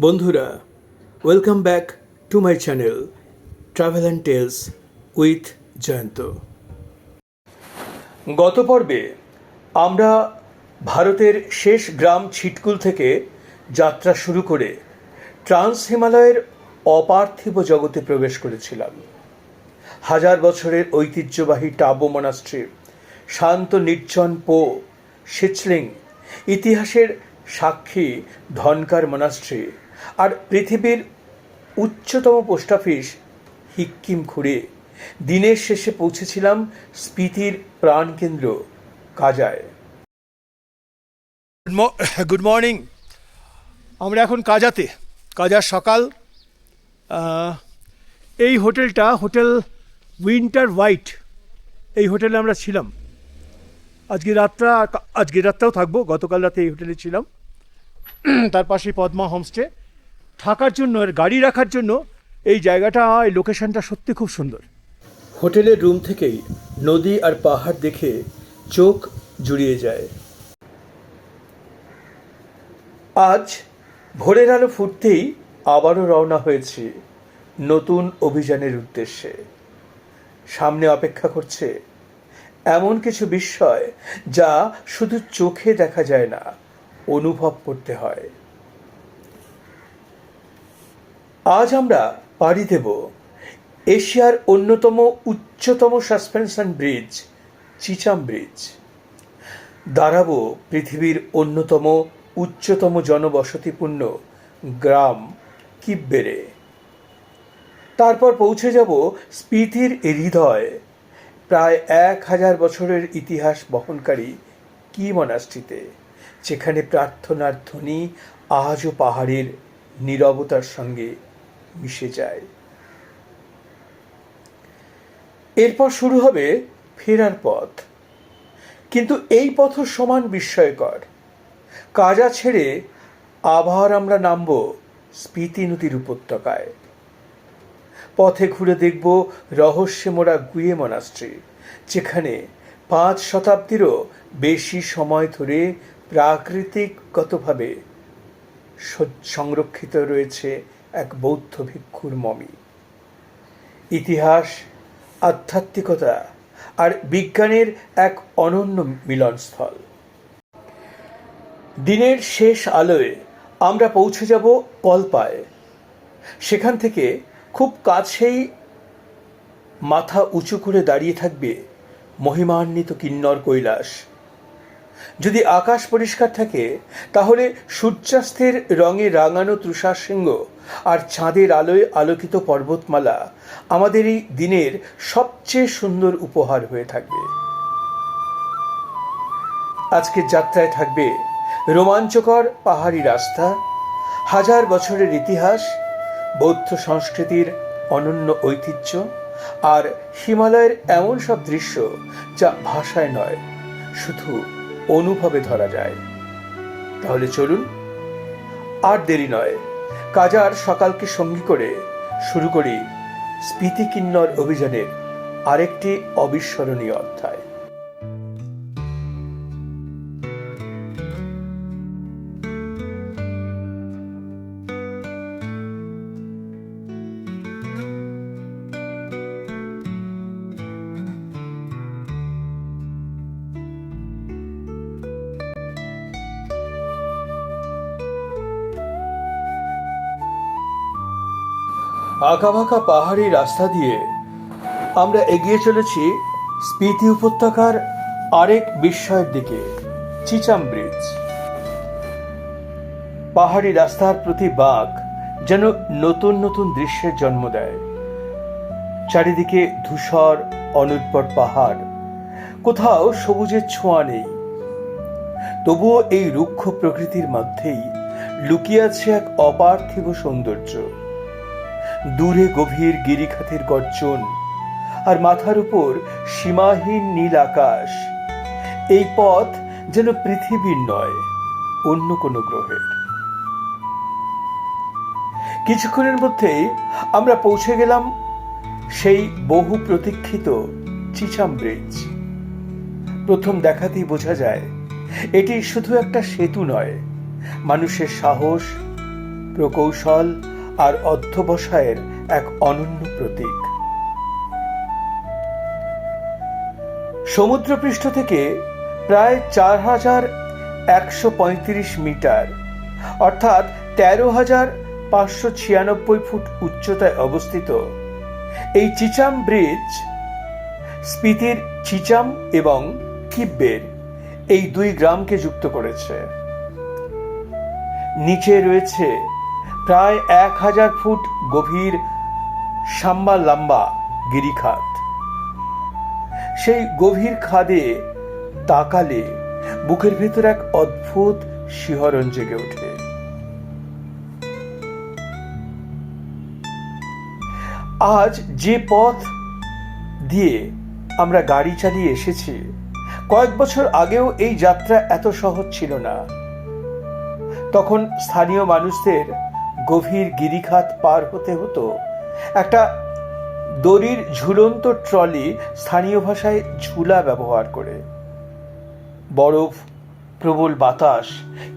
বন্ধুরা, welcome back to my channel travel and tales with Jayanta. গত পর্বে আমরা ভারতের শেষ গ্রাম ছিটকুল থেকে যাত্রা শুরু করে ট্রান্স হিমালয়ের অপার্থিব জগতে প্রবেশ করেছিলাম। হাজার বছরের ঐতিহ্যবাহী টাবো মনাস্ট্রি, শান্ত নির্জন পো শিচলিং, ইতিহাসের সাক্ষী ধনকার মনাস্ট্রি আর পৃথিবীর উচ্চতম পোস্ট অফিস হিক্কিম ঘুরে দিনের শেষে পৌঁছেছিলাম স্পিতির প্রাণকেন্দ্র কাজায়। Good morning. আমরা এখন কাজাতে, কাজার সকাল। এই হোটেলটা হোটেল উইন্টার হোয়াইট, এই হোটেলে আমরা ছিলাম। আজকে রাতটাও থাকবো। গতকাল রাতে এই হোটেলে ছিলাম। তার পাশেই পদ্মা হোমস্টে। থাকার জন্য আর গাড়ি রাখার জন্য এই জায়গাটা, এই লোকেশনটা সত্যি খুব সুন্দর। হোটেলের রুম থেকেই নদী আর পাহাড় দেখে চোখ জুড়িয়ে যায়। আজ ভোরের আলো ফুটতেই আবারও রওনা হয়েছি নতুন অভিযানের উদ্দেশ্যে। সামনে অপেক্ষা করছে এমন কিছু বিস্ময় যা শুধু চোখে দেখা যায় না, অনুভব করতে হয়। আজ আমরা পাড়ি দেব এশিয়ার অন্যতম উচ্চতম সাসপেনশন ব্রিজ, চিচাম ব্রিজ। দাঁড়াবো পৃথিবীর অন্যতম উচ্চতম জনবসতিপূর্ণ গ্রাম কিব্বেরে। তারপর পৌঁছে যাব স্পিতির হৃদয়, প্রায় 1000 বছরের ইতিহাস বহনকারী কি মনাস্ট্রিতে, যেখানে প্রার্থনার ধ্বনি আজও পাহাড়ের নীরবতার সঙ্গে মিশে যায়। এরপর শুরু হবে ফেরার পথ, কিন্তু এই পথও সমান বিস্ময়কর। কাজা ছেড়ে আবার আমরা নামব স্পিতি নদীর উপত্যকায়। পথে ঘুরে দেখব রহস্যে মোড়া গুয়ে মনাস্ট্রি, যেখানে 5 শতাব্দীরও বেশি সময় ধরে প্রাকৃতিকগতভাবে সংরক্ষিত রয়েছে এক বৌদ্ধ ভিক্ষুর মমি। ইতিহাস, আধ্যাত্মিকতা আর বিজ্ঞানের এক অনন্য মিলনস্থল। দিনের শেষ আলোয় আমরা পৌঁছে যাব কল্পায়। সেখান থেকে খুব কাছেই মাথা উঁচু করে দাঁড়িয়ে থাকবে মহিমান্বিত কিন্নর কৈলাস। যদি আকাশ পরিষ্কার থাকে তাহলে সূর্যাস্তের রঙে রাঙানো তুষার শৃঙ্গ আর চাঁদের আলোয় আলোকিত পর্বতমালা আমাদের এই দিনের সবচেয়ে সুন্দর উপহার হয়ে থাকবে। আজকের যাত্রায় থাকবে রোমাঞ্চকর পাহাড়ি রাস্তা, হাজার বছরের ইতিহাস, বৌদ্ধ সংস্কৃতির অনন্য ঐতিহ্য আর হিমালয়ের এমন সব দৃশ্য যা ভাষায় নয়, শুধু অনুভবে ধরা যায়। তাহলে চলুন, আর দেরি নয়, কাজার সকালকে সঙ্গী করে শুরু করি স্পিতি কিন্নর অভিযানের আরেকটি অবিস্মরণীয় অধ্যায়। আঁকাবাঁকা পাহাড়ি রাস্তা দিয়ে আমরা এগিয়ে চলেছি স্পিতি উপত্যকার আরেক বিস্ময়ের দিকে, চিচাম ব্রিজ। পাহাড়ি রাস্তার প্রতি বাঁক যেন নতুন নতুন দৃশ্যের জন্ম দেয়। চারিদিকে ধূসর অনুর্বর পাহাড়, কোথাও সবুজের ছোঁয়া নেই। তবুও এই রুক্ষ প্রকৃতির মধ্যেই লুকিয়ে আছে এক অপার্থিব সৌন্দর্য। দূরে গভীর গিরিখাতের গর্জন আর মাথার উপর সীমাহীন নীল আকাশ। এই পথ যেন পৃথিবীর নয়, অন্য কোনো গ্রহের। কিছুক্ষণের মধ্যেই আমরা পৌঁছে গেলাম সেই বহু প্রতীক্ষিত চিচাম ব্রিজ। প্রথম দেখাতেই বোঝা যায় এটি শুধু একটা সেতু নয়, মানুষের সাহস, প্রকৌশল আর অধ্যবসায়ের এক অনন্য প্রতীক। সমুদ্রপৃষ্ঠ থেকে প্রায় ৪,১৩৫ মিটার অর্থাৎ ১৩,৫৯৬ ফুট উচ্চতায় অবস্থিত এই চিচাম ব্রিজ স্পিতির চিচাম এবং কিব্বের এই দুই গ্রামকে যুক্ত করেছে। নিচে রয়েছে প্রায় ১,০০০ ফুট গভীর সাম্বা লাম্বা গিরিখাত। সেই গভীর খাদে তাকালে বুকের ভেতর এক অদ্ভুত শিহরণ জেগে ওঠে। আজ যে পথ দিয়ে আমরা গাড়ি চালিয়ে এসেছি, কয়েক বছর আগেও এই যাত্রা এত সহজ ছিল না। তখন স্থানীয় মানুষদের গভীর গিরিখাত পার হতে হতো একটা দড়ির ঝুলন্ত ট্রলি, স্থানীয় ভাষায় ঝুলা ব্যবহার করে। বরফ, প্রবল বাতাস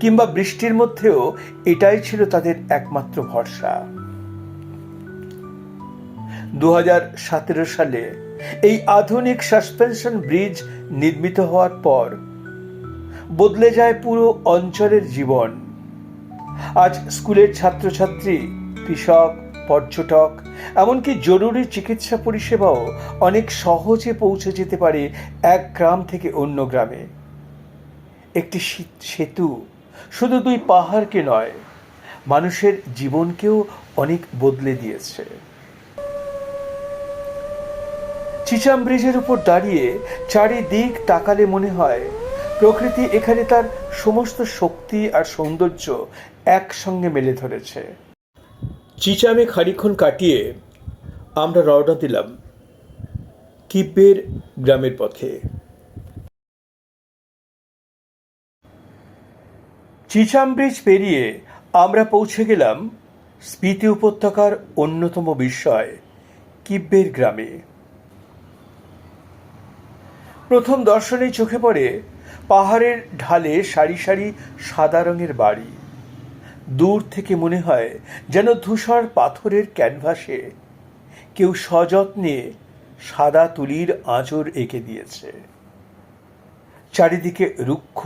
কিংবা বৃষ্টির মধ্যেও এটাই ছিল তাদের একমাত্র ভরসা। ২০১৭ সালে এই আধুনিক সাসপেনশন ব্রিজ নির্মিত হওয়ার পর বদলে যায় পুরো অঞ্চলের জীবন। আজ স্কুলের ছাত্রছাত্রী, কৃষক, পর্যটক, এমনকি জরুরি চিকিৎসা পরিষেবাও অনেক সহজে পৌঁছে যেতে পারে এক গ্রাম থেকে অন্য গ্রামে। একটি সেতু শুধু দুই পাহাড়কে নয়, মানুষের জীবনকেও অনেক বদলে দিয়েছে। চিচাম ব্রিজের উপর দাঁড়িয়ে চারিদিক তাকালে মনে হয় প্রকৃতি এখানে তার সমস্ত শক্তি আর সৌন্দর্য একসঙ্গে মেলে ধরেছে। চিচামে খানিকক্ষণ কাটিয়ে আমরা রওনা দিলাম কিব্বের গ্রামের পথে। চিচাম ব্রিজ পেরিয়ে আমরা পৌঁছে গেলাম স্পিতি উপত্যকার অন্যতম বিস্ময় কিব্বের গ্রামে। প্রথম দর্শনেই চোখে পড়ে পাহাড়ের ঢালে সারি সারি সাদা রঙের বাড়ি। দূর থেকে মনে হয় যেন ধূসর পাথরের ক্যানভাসে কেউ সযত্নে সাদা তুলির আঁচড় এঁকে দিয়েছে। চারিদিকে রুক্ষ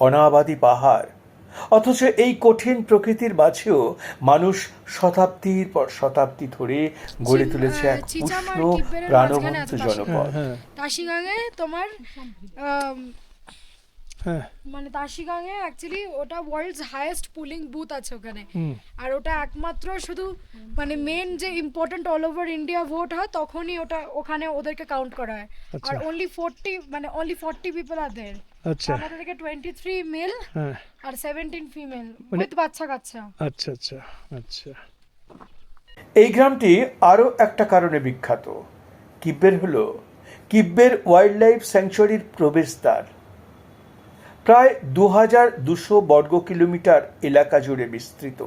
অনাবাদি পাহাড়, অথচ এই কঠিন প্রকৃতির মাঝেও মানুষ শতাব্দীর পর শতাব্দী ধরে গড়ে তুলেছে এক উষ্ণ প্রাণবন্ত জনপদ। তাসিগাঙে তোমার মানে তাসিগাঙে অ্যাকচুয়ালি ওটা ওয়ার্ল্ডস হাইয়েস্ট পুলিং বুথ আছে ওখানে। আর ওটা একমাত্র শুধু মানে মেন যে important all over India vote হয় তখনই ওটা ওখানে ওদেরকে কাউন্ট করা হয়। আর অনলি 40 পিপল আর देयर। আচ্ছা, আমাদের থেকে 23 মেল আর 17 ফিমেল উইথ বাচ্চা কাচ্চা। আচ্ছা আচ্ছা আচ্ছা। এই গ্রামটি আরো একটা কারণে বিখ্যাত। কিব্বের হলো কিব্বের ওয়াইল্ড লাইফ স্যাংচুয়ারির প্রবেশদ্বার। প্রায় ২,২০০ বর্গ কিলোমিটার এলাকা জুড়ে বিস্তৃত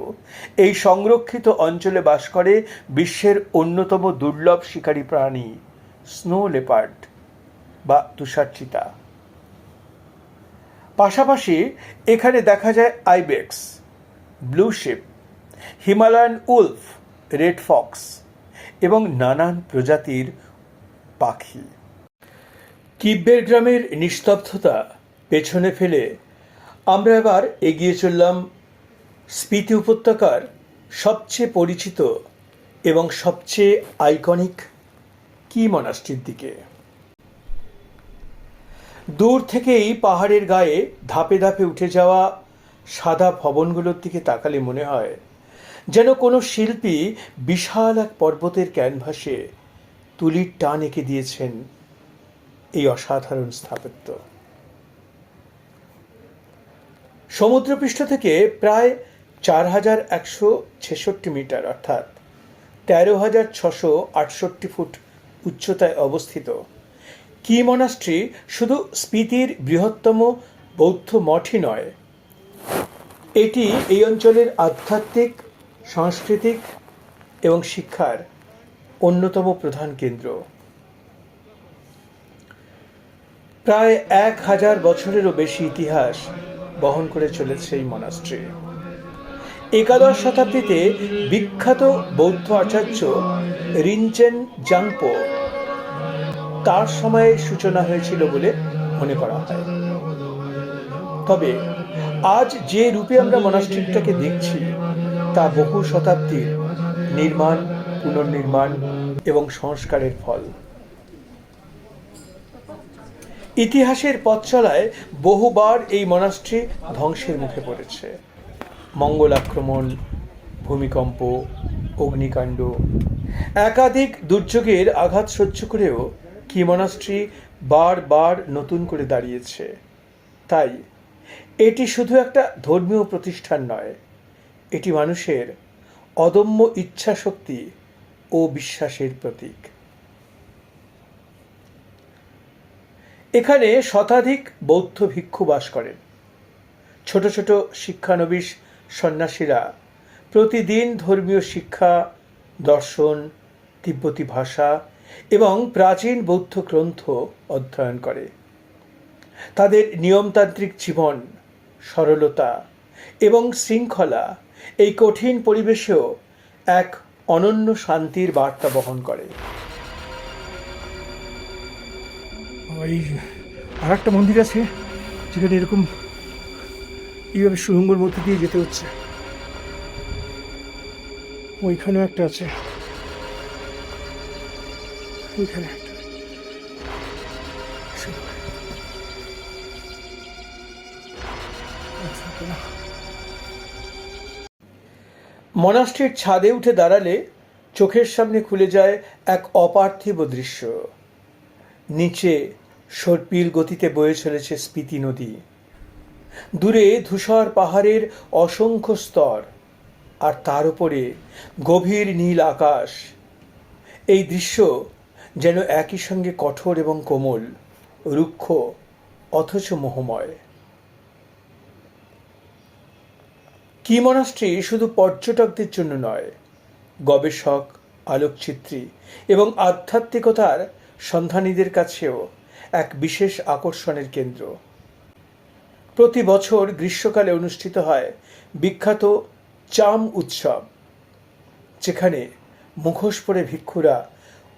এই সংরক্ষিত অঞ্চলে বাস করে বিশ্বের অন্যতম দুর্লভ শিকারী প্রাণী স্নো লেপার্ড বা তুষার চিতা। পাশাপাশি এখানে দেখা যায় ibex, blue sheep, Himalayan wolf, red fox এবং নানান প্রজাতির পাখি। কিব্বের গ্রামের নিস্তব্ধতা পেছনে ফেলে আমরা এবার এগিয়ে চললাম স্পিতি উপত্যকার সবচেয়ে পরিচিত এবং সবচেয়ে আইকনিক কি মনাস্ট্রির দিকে। দূর থেকেই পাহাড়ের গায়ে ধাপে ধাপে উঠে যাওয়া সাদা ভবনগুলোর দিকে তাকালে মনে হয় যেন কোনো শিল্পী বিশাল এক পর্বতের ক্যানভাসে তুলির টান এঁকে দিয়েছেন এই অসাধারণ স্থাপত্য। সমুদ্রপৃষ্ঠ থেকে প্রায় ৪,১৬৬ মিটার অর্থাৎ ১৩,৬৬৮ ফুট উচ্চতায় অবস্থিত কি মনাস্ট্রি শুধু স্পিতির বৃহত্তম বৌদ্ধ মঠই নয়, এটি এই অঞ্চলের আধ্যাত্মিক, সাংস্কৃতিক এবং শিক্ষার অন্যতম প্রধান কেন্দ্র। প্রায় ১,০০০ বছরেরও বেশি ইতিহাস বহন করে চলেছে এই মনাস্ট্রি। একাদশ শতাব্দীতে বিখ্যাত বৌদ্ধ আচার্য রিনচেন জাংপো তার সময়ে সূচনা হয়েছিল বলে মনে করা হয়। তবে আজ যে রূপে আমরা মনাস্ট্রিটাকে দেখছি তা বহু শতাব্দীর নির্মাণ, পুনর্নির্মাণ এবং সংস্কারের ফল। ইতিহাসের পথ চলায় বহুবার এই মনাস্ট্রি ধ্বংসের মুখে পড়েছে। মঙ্গল আক্রমণ, ভূমিকম্প, অগ্নিকাণ্ড, একাধিক দুর্যোগের আঘাত সহ্য করেও কি মনাস্ট্রি বারবার নতুন করে দাঁড়িয়েছে। তাই এটি শুধু একটা ধর্মীয় প্রতিষ্ঠান নয়, এটি মানুষের অদম্য ইচ্ছাশক্তি ও বিশ্বাসের প্রতীক। এখানে শতাধিক বৌদ্ধ ভিক্ষু বাস করেন। ছোট ছোট শিক্ষানবিশ সন্ন্যাসীরা প্রতিদিন ধর্মীয় শিক্ষা, দর্শন, তিব্বতী ভাষা এবং প্রাচীন বৌদ্ধ গ্রন্থ অধ্যয়ন করে। তাদের নিয়মতান্ত্রিক জীবন, সরলতা এবং শৃঙ্খলা এই কঠিন পরিবেশেও এক অনন্য শান্তির বার্তা বহন করে। এই আর একটা মন্দির আছে যেখানে এরকম এইভাবে সুড়ঙ্গের মধ্যে দিয়ে যেতে হচ্ছে। ওইখানেও একটা আছে, ওইখানে একটা। মনাস্ট্রির ছাদে উঠে দাঁড়ালে চোখের সামনে খুলে যায় এক অপার্থিব দৃশ্য। নিচে সর্পিল গতিতে বয়ে চলেছে স্পিতি নদী, দূরে ধূসর পাহাড়ের অসংখ্য স্তর, আর তার উপরে গভীর নীল আকাশ। এই দৃশ্য যেন একই সঙ্গে কঠোর এবং কোমল, রুক্ষ অথচ মোহময়। কি মনাস্ট্রি শুধু পর্যটকদের জন্য নয়, গবেষক, আলোকচিত্রী এবং আধ্যাত্মিকতার সন্ধানীদের কাছেও এক বিশেষ আকর্ষণের কেন্দ্র। প্রতি বছর গ্রীষ্মকালে অনুষ্ঠিত হয় বিখ্যাত চাম উৎসব, যেখানে মুখোশ পরে ভিক্ষুরা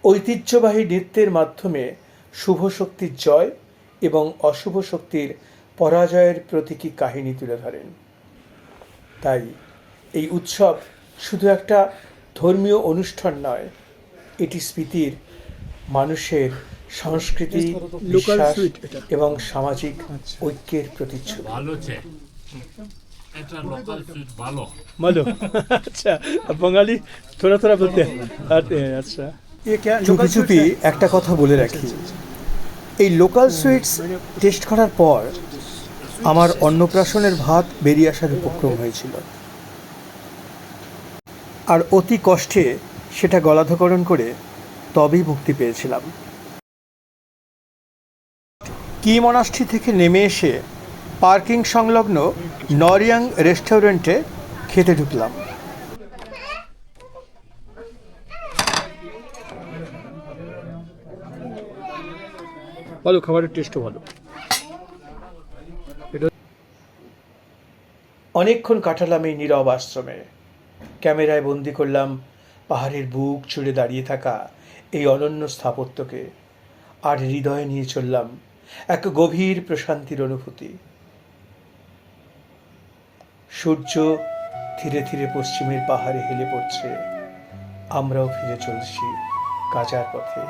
ঐতিহ্যবাহী নৃত্যের মাধ্যমে শুভ শক্তির জয় এবং অশুভ শক্তির পরাজয়ের প্রতীকী কাহিনী তুলে ধরেন। তাই এই উৎসব শুধু একটা ধর্মীয় অনুষ্ঠান নয়, এটি স্পিতির মানুষের সংস্কৃতি, বিশ্বাস এবং সামাজিক ঐক্যের প্রতিচ্ছবি। ভালো, আচ্ছা বাঙালি থোড়া থোড়া বলতে। আচ্ছা, চুপি চুপি একটা কথা বলে রাখি, এই লোকাল সুইটস টেস্ট করার পর আমার অন্নপ্রাশনের ভাত বেরিয়ে আসার উপক্রম হয়েছিল, আর অতি কষ্টে সেটা গলাধঃকরণ করে তবেই মুক্তি পেয়েছিলাম। কি মনাস্ট্রি থেকে নেমে এসে পার্কিং সংলগ্ন নরিয়াং রেস্টুরেন্টে খেতে ঢুকলাম। ভালো, খাবারের টেস্টও ভালো। অনেকক্ষণ কাটালাম এই নীরব আশ্রমে। ক্যামেরায় বন্দি করলাম পাহাড়ের বুক জুড়ে দাঁড়িয়ে থাকা এই অনন্য স্থাপত্যকে, আর হৃদয়ে নিয়ে চললাম এক গভীর প্রশান্তির অনুভূতি। সূর্য ধীরে ধীরে পশ্চিমের পাহাড়ে হেলে পড়ছে, আমরাও ফিরে চলছি কাজার পথে।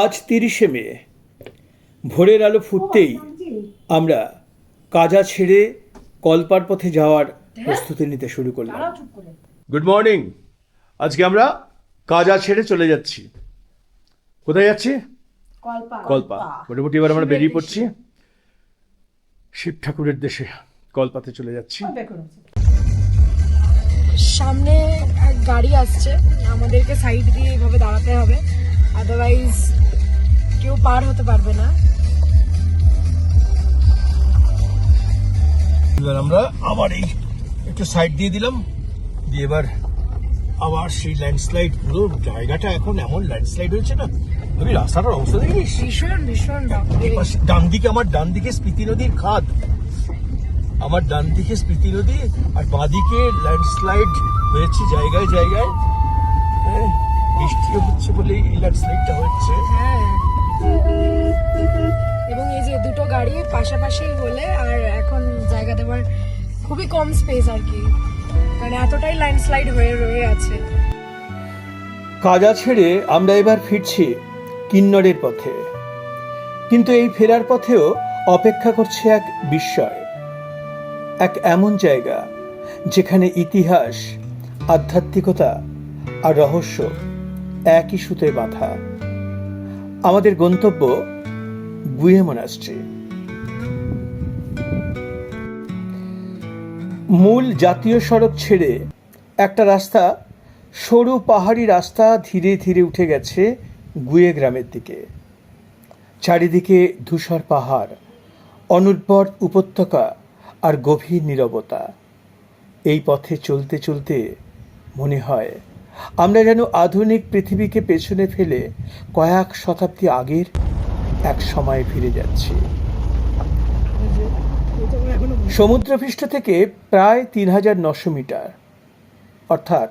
আজ 30শে মে, ভোরের আলো ফুটতেই আমরা কাজা ছেড়ে কলপার পথে যাওয়ার প্রস্তুতি নিতে শুরু করলাম। Good morning. আজকে আমরা কাজা ছেড়ে চলে যাচ্ছি। কোথায় যাচ্ছি? কল্পা। মোটামুটি এবার আমরা বেরিয়ে পড়ছি শিব ঠাকুরের দেশে, কল্পাতে চলে যাচ্ছি। সামনে এক গাড়ি আসছে, আমাদেরকে সাইড দিয়ে এইভাবে দাঁড়াতে হবে, আদারওয়াইজ কেউ পার হতে পারবে না। এবার আমরা আবার এই একটু সাইড দিয়ে দিলাম, দিয়ে এবার আবার সেই ল্যান্ডস্লাইড, পুরো জায়গাটা এখন এমন ল্যান্ডস্লাইড হয়েছে না, তুমি রাস্তাটার অবস্থা দেখিস। ভীষণ ভীষণ ডান দিকে, আমার ডান দিকে স্পিতি নদীর খাদ, আমার ডান দিকে স্পিতি নদী, আর বাঁদিকে ল্যান্ডস্লাইড হয়েছে জায়গায় জায়গায়। হ্যাঁ, বৃষ্টিও হচ্ছে বলেই এই ল্যান্ডস্লাইডটা হচ্ছে। হ্যাঁ, এবং এই যে দুটো গাড়ি পাশাপাশি হলে আর এখন জায়গা দেওয়ার খুবই কম স্পেস আর কি, কারণ এতটাই ল্যান্ডস্লাইড হয়ে রয়ে আছে। কাজা ছেড়ে আমরা এবার ফিরছি কিন্নরের পথে, কিন্তু এই ফেরার পথেও অপেক্ষা করছে এক বিস্ময়, এক এমন জায়গা যেখানে ইতিহাস, আধ্যাত্মিকতা আর রহস্য একই সুতোয় বাঁধা। আমাদের গন্তব্য গুয়ে মনাস্ট্রি। মূল জাতীয় সড়ক ছেড়ে একটা রাস্তা, সরু পাহাড়ি রাস্তা ধীরে ধীরে উঠে গেছে গুয়ে গ্রামের দিকে। চারিদিকে ধূসর পাহাড়, অনুর্বর উপত্যকা আর গভীর নীরবতা। এই পথে চলতে চলতে মনে হয় আমরা যেন আধুনিক পৃথিবীকে পেছনে ফেলে কয়েক শতাব্দী আগের এক সময়ে ফিরে যাচ্ছি। সমুদ্রপৃষ্ঠ থেকে প্রায় ৩,৯০০ মিটার, অর্থাৎ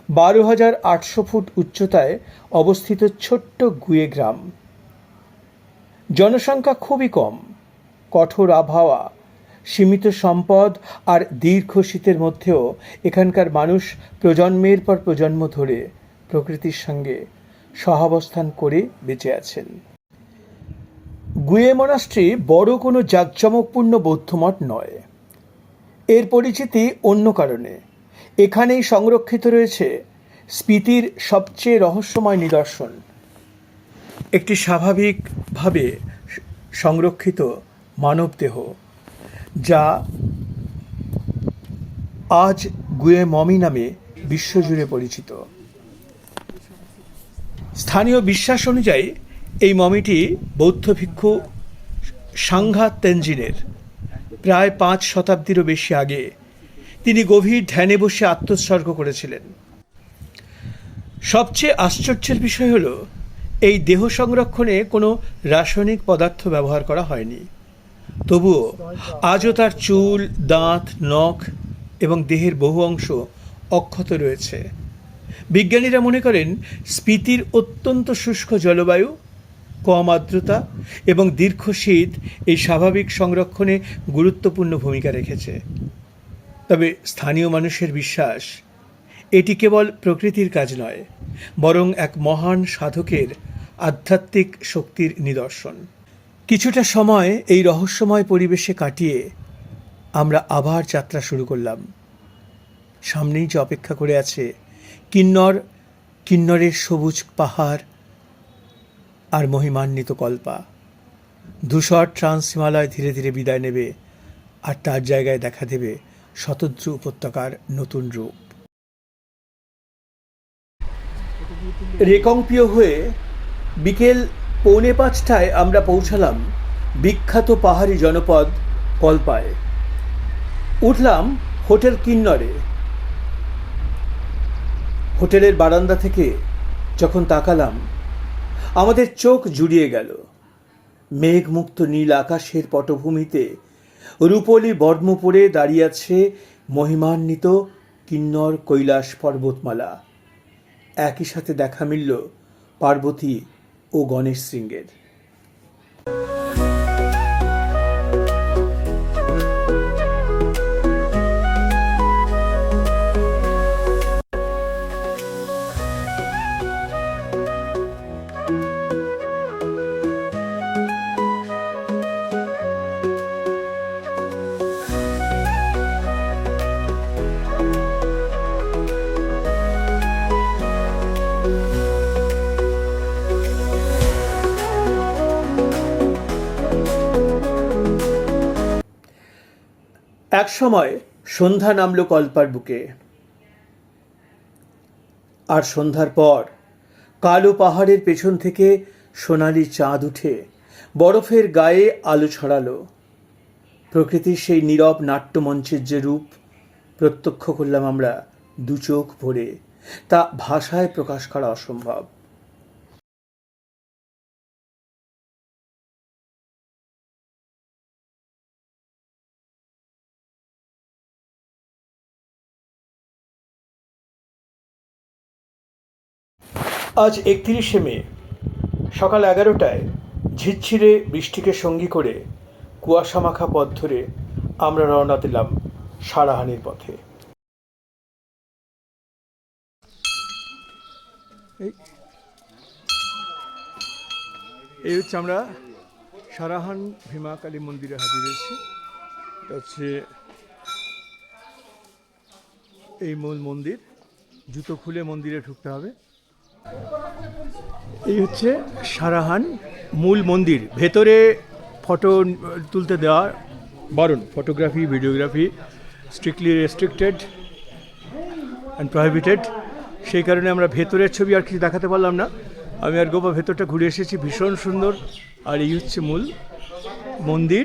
১২,৮০০ ফুট উচ্চতায় অবস্থিত ছোট্ট গুয়ে গ্রাম। জনসংখ্যা খুবই কম, কঠোর আবহাওয়া, সীমিত সম্পদ আর দীর্ঘ শীতের মধ্যেও এখানকার মানুষ প্রজন্মের পর প্রজন্ম ধরে প্রকৃতির সঙ্গে সহাবস্থান করে বেঁচে আছেন। গুয়ে মনাস্ট্রি বড় কোনো জাঁকজমকপূর্ণ বৌদ্ধমঠ নয়। এর পরিচিতি অন্য কারণে। এখানেই সংরক্ষিত রয়েছে স্পিতির সবচেয়ে রহস্যময় নিদর্শন, একটি স্বাভাবিকভাবে সংরক্ষিত মানবদেহ, যা আজ গুয়ে মমি নামে বিশ্বজুড়ে পরিচিত। স্থানীয় বিশ্বাস অনুযায়ী এই মমিটি বৌদ্ধ ভিক্ষু সাংঘা তেনজিনের প্রায় ৫ শতাব্দীরও বেশি আগে তিনি গভীর ধ্যানে বসে আত্মোৎসর্গ করেছিলেন। সবচেয়ে আশ্চর্যের বিষয় হলো, এই দেহ সংরক্ষণে কোনো রাসায়নিক পদার্থ ব্যবহার করা হয়নি। তবুও আজও তার চুল, দাঁত, নখ এবং দেহের বহু অংশ অক্ষত রয়েছে। বিজ্ঞানীরা মনে করেন স্পিতির অত্যন্ত শুষ্ক জলবায়ু, কম আর্দ্রতা এবং দীর্ঘ শীত এই স্বাভাবিক সংরক্ষণে গুরুত্বপূর্ণ ভূমিকা রেখেছে। তবে স্থানীয় মানুষের বিশ্বাস, এটি কেবল প্রকৃতির কাজ নয়, বরং এক মহান সাধকের আধ্যাত্মিক শক্তির নিদর্শন। কিছুটা সময় এই রহস্যময় পরিবেশে কাটিয়ে আমরা আবার যাত্রা শুরু করলাম। সামনেই যে অপেক্ষা করে আছে কিন্নরের সবুজ পাহাড় আর মহিমান্বিত কল্পা। ধূসর ট্রান্স হিমালয় ধীরে ধীরে বিদায় নেবে, আর তার জায়গায় দেখা দেবে শতদ্রু উপত্যকার নতুন রূপ। রেকংপিও হয়ে বিকেল 4:45 আমরা পৌঁছালাম বিখ্যাত পাহাড়ি জনপদ কল্পায়। উঠলাম হোটেল কিন্নরে। হোটেলের বারান্দা থেকে যখন তাকালাম, আমাদের চোখ জুড়িয়ে গেল। মেঘমুক্ত নীল আকাশের পটভূমিতে রূপলি বর্ম পরে দাঁড়িয়ে আছে মহিমান্বিত কিন্নর কৈলাস পর্বতমালা। একই সাথে দেখা মিলল পার্বতী ও গণেশ শৃঙ্গের। এক সময় সন্ধ্যা নামল কল্পার বুকে। আর সন্ধ্যার পর কালো পাহাড়ের পেছন থেকে সোনালি চাঁদ উঠে বরফের গায়ে আলো ছড়ালো। প্রকৃতির সেই নীরব নাট্যমঞ্চের যে রূপ প্রত্যক্ষ করলাম আমরা দু চোখ ভরে, তা ভাষায় প্রকাশ করা অসম্ভব। আজ 31শে মে সকাল 11টায় ঝিরঝিরে বৃষ্টিকে সঙ্গী করে কুয়াশা মাখা পথ ধরে আমরা রওনা দিলাম সারাহানের পথে। এই হচ্ছে আমরা সারাহান ভীমা কালী মন্দিরে হাজির হয়েছি। এটা হচ্ছে এই মূল মন্দির, জুতো খুলে মন্দিরে ঢুকতে হবে। এই হচ্ছে সারাহান মূল মন্দির। ভেতরে ফটো তুলতে দেওয়া বারণ, photography videography strictly restricted and prohibited. সেই কারণে আমরা ভেতরের ছবি আর কিছু দেখাতে পারলাম না। আমি আর গোপা ভেতরটা ঘুরে এসেছি, ভীষণ সুন্দর। আর এই হচ্ছে মূল মন্দির।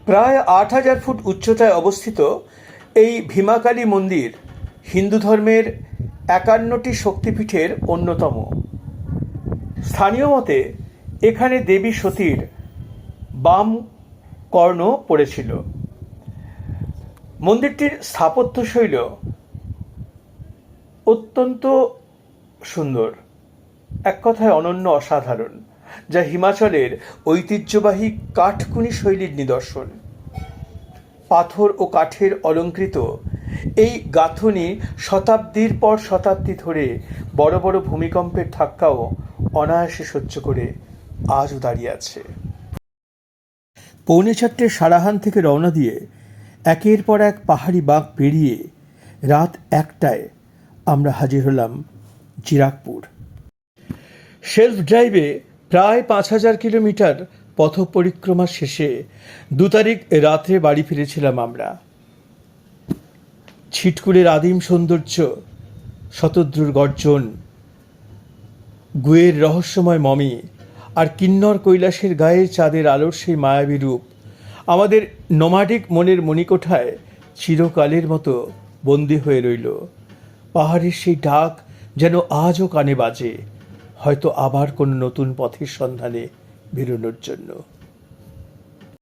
প্রায় 8000 ফুট উচ্চতায় অবস্থিত এই ভীমাকালী মন্দির হিন্দু ধর্মের 51টি শক্তিপীঠের অন্যতম। স্থানীয় মতে এখানে দেবী সতীর বাম কর্ণ পড়েছিল। মন্দিরটির স্থাপত্যশৈল অত্যন্ত সুন্দর, এক কথায় অনন্য, অসাধারণ, যা হিমাচলের ঐতিহ্যবাহী কাঠকুনি শৈলীর নিদর্শন। পাথর ও কাঠের অলঙ্কৃত এই গাঁথনি শতাব্দীর পর শতাব্দী ধরে বড় বড় ভূমিকম্পের ধাক্কাও অনায়াসে সহ্য করে আজও দাঁড়িয়ে আছে। 4:45 সারাহান থেকে রওনা দিয়ে একের পর এক পাহাড়ি বাঁক পেরিয়ে রাত 1টায় আমরা হাজির হলাম জিরাকপুর। সেলফ ড্রাইভে প্রায় 5000 কিলোমিটার পথ পরিক্রমা শেষে 2 তারিখ রাত্রে বাড়ি ফিরেছিলাম আমরা। ছিটকুলের আদিম সৌন্দর্য, শতদ্রুর গর্জন, গুয়ের রহস্যময় মমি আর কিন্নর কৈলাসের গায়ে চাঁদের আলোর সেই মায়াবী রূপ আমাদের নোমাডিক মনের মণিকোঠায় চিরকালের মতো বন্দী হয়ে রইল। পাহাড়ের সেই ডাক যেন আজও কানে বাজে, হয়তো আবার কোনো নতুন পথের সন্ধানে বেরোনোর জন্য।